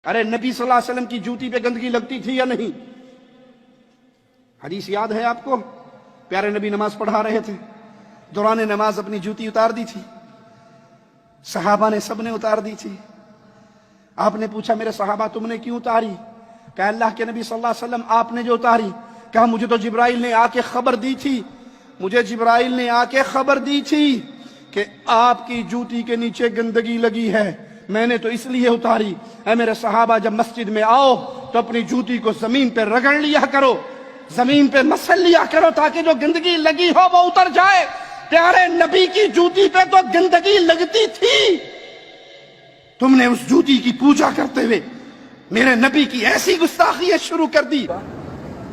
ارے نبی صلی اللہ علیہ وسلم کی جوتی پہ گندگی لگتی تھی یا نہیں؟ حدیث یاد ہے آپ کو؟ پیارے نبی نماز پڑھا رہے تھے، دوران نماز اپنی جوتی اتار دی تھی، صحابہ نے سب نے اتار دی تھی۔ آپ نے پوچھا میرے صحابہ تم نے کیوں اتاری؟ کہا اللہ کے نبی صلی اللہ علیہ وسلم آپ نے جو اتاری، کہا مجھے تو جبرائیل نے آ کے خبر دی تھی، مجھے جبرائیل نے آ کے خبر دی تھی کہ آپ کی جوتی کے نیچے گندگی لگی ہے، میں نے تو اس لیے اتاری۔ اے میرے صحابہ جب مسجد میں آؤ تو اپنی جوتی کو زمین پہ رگڑ لیا کرو، زمین پہ مسل لیا کرو تاکہ جو گندگی لگی ہو وہ اتر جائے۔ پیارے نبی کی جوتی پہ تو گندگی لگتی تھی، تم نے اس جوتی کی پوجا کرتے ہوئے میرے نبی کی ایسی گستاخیت شروع کر دی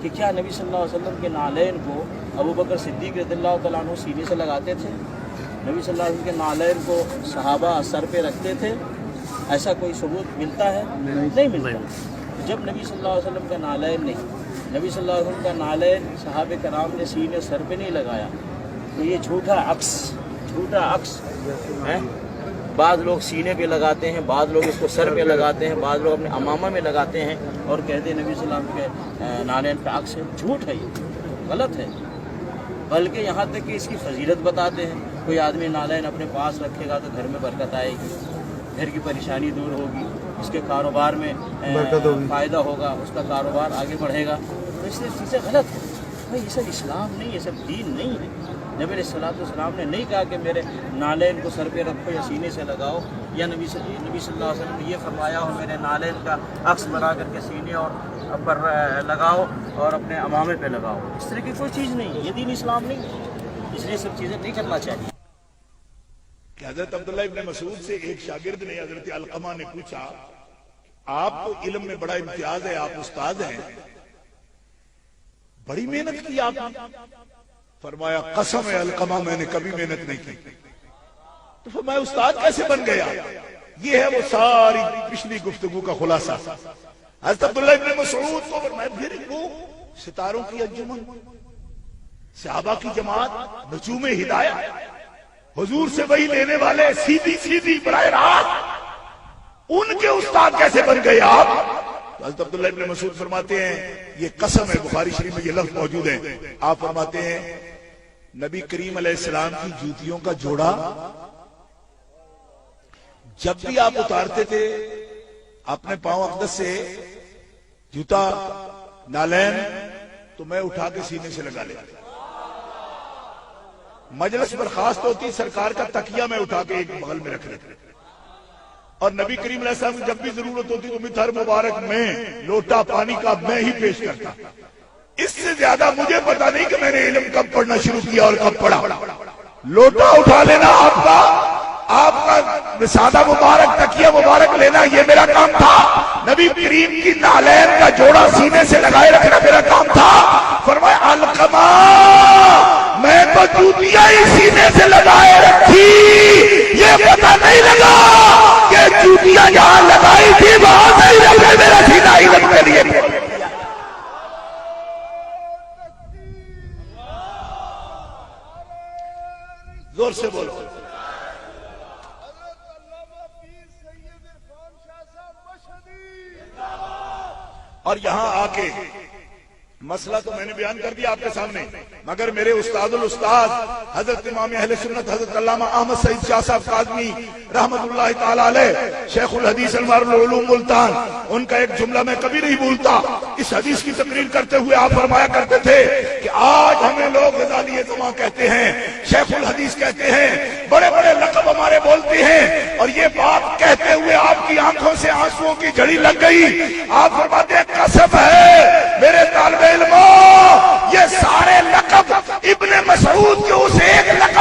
کہ کیا نبی صلی اللہ علیہ وسلم کے نالین کو ابو بکر صدیق رضی اللہ تعالیٰ عنہ سینے سے لگاتے تھے؟ نبی صلی اللہ علیہ وسلم کے نالین کو صحابہ سر پہ رکھتے تھے؟ ایسا کوئی ثبوت ملتا ہے؟ نہیں ملتا۔ جب نبی صلی اللہ علیہ وسلم کا نالین نہیں، نبی صلی اللہ علیہ وسلم کا نالین صحابہ کرام نے سینے سر پہ نہیں لگایا تو یہ جھوٹا عکس ہے۔ بعض لوگ سینے پہ لگاتے ہیں، بعض لوگ اس کو سر پہ لگاتے ہیں، بعض لوگ اپنے امامہ میں لگاتے ہیں اور کہتے ہیں نبی صلی اللہ علیہ وسلم کے نالین پہ عکس ہے۔ جھوٹ ہے، یہ غلط ہے۔ بلکہ یہاں تک کہ اس کی فضیلت بتاتے ہیں۔ کوئی آدمی نالین اپنے پاس رکھے گا تو گھر میں برکت آئے گی، گھر کی پریشانی دور ہوگی، اس کے کاروبار میں فائدہ ہوگا، اس کا کاروبار آگے بڑھے گا۔ تو اس لیے چیزیں غلط ہیں بھائی، یہ سب اسلام نہیں، یہ سب دین نہیں ہے۔ نبی علیہ السلام نے نہیں کہا کہ میرے نالین کو سر پہ رکھو یا سینے سے لگاؤ، یا نبی صلی اللہ علیہ وسلم نے یہ فرمایا ہو میرے نالین کا عکس بنا کر کے سینے اور پر لگاؤ اور اپنے امامے پہ لگاؤ۔ اس طرح کی کوئی چیز نہیں، یہ دین اسلام نہیں ہے، اس لیے سب چیزیں نہیں کرنا چاہیے۔ کہ حضرت عبداللہ ابن مسعود سے ایک شاگرد نے حضرت علقمہ نے پوچھا آپ کو علم میں بڑا امتیاز ہے، آپ استاد ہیں، بڑی محنت کی آپ نے؟ فرمایا قسم ہے علقمہ میں نے کبھی محنت نہیں کی۔ تو فرمایا استاد کیسے بن گیا؟ یہ ہے وہ ساری پچھلی گفتگو کا خلاصہ۔ حضرت عبداللہ ابن مسعود کو فرمایا پھر وہ ستاروں کی انجمن، صحابہ کی جماعت، نجوم ہدایت، حضور سے وہی لینے والے سیدھی براہ راست، ان کے استاد کیسے بن گئے آپ؟ تو حضرت عبداللہ ابن مسعود فرماتے ہیں یہ قسم ہے، بخاری شریف میں یہ لفظ موجود ہے۔ آپ فرماتے ہیں نبی کریم علیہ السلام کی جوتیوں کا جوڑا جب بھی آپ اتارتے تھے اپنے پاؤں اقدس سے جوتا نالین، تو میں اٹھا کے سینے سے لگا لیتا۔ مجلس برخاست ہوتی سرکار کا تکیہ میں اٹھا کے ایک بغل میں رکھ لیتا، اور نبی کریم علیہ السلام جب بھی ضرورت ہوتی تو مٹھر مبارک میں لوٹا پانی کا میں ہی پیش کرتا۔ اس سے زیادہ مجھے پتا نہیں کہ میں نے علم کب پڑھنا شروع کیا اور کب پڑھا۔ لوٹا اٹھا لینا آپ کا سادہ مبارک تکیہ مبارک لینا یہ میرا کام تھا، نبی کریم کی نالین کا جوڑا سینے سے لگائے رکھنا میرا کام تھا۔ فرمایا علقمہ میں تو جوتیاں ہی سینے سے لگائے رکھی، یہ پتہ نہیں لگا کہ جوتیاں جہاں لگائی تھی وہاں سے ہی رکھے میرا سینہ علم کے لیے۔ زور سے بولو۔ اور یہاں آ کے مسئلہ تو میں نے بیان کر دیا آپ کے سامنے، مگر میرے استاد الاستاد حضرت امام اہل سنت حضرت علامہ احمد سعید شاہ صاحب قاظمی رحمت اللہ تعالی علیہ شیخ الحدیث انوار العلوم ملتان، ان کا ایک جملہ میں کبھی نہیں بھولتا۔ اس حدیث کی تقریر کرتے ہوئے آپ فرمایا کرتے تھے کہ آج ہمیں لوگ غزالی زماں کہتے ہیں، شیخ الحدیث کہتے ہیں، بڑے بڑے لقب ہمارے بولتے ہیں، اور یہ بات کہتے ہوئے آپ کی آنکھوں سے آنسوؤں کی جھڑی لگ گئی۔ آپ فرماتے ہیں قسم ہے میرے طالب علموں، یہ سارے لقب ابن مسعود کے اس ایک لقب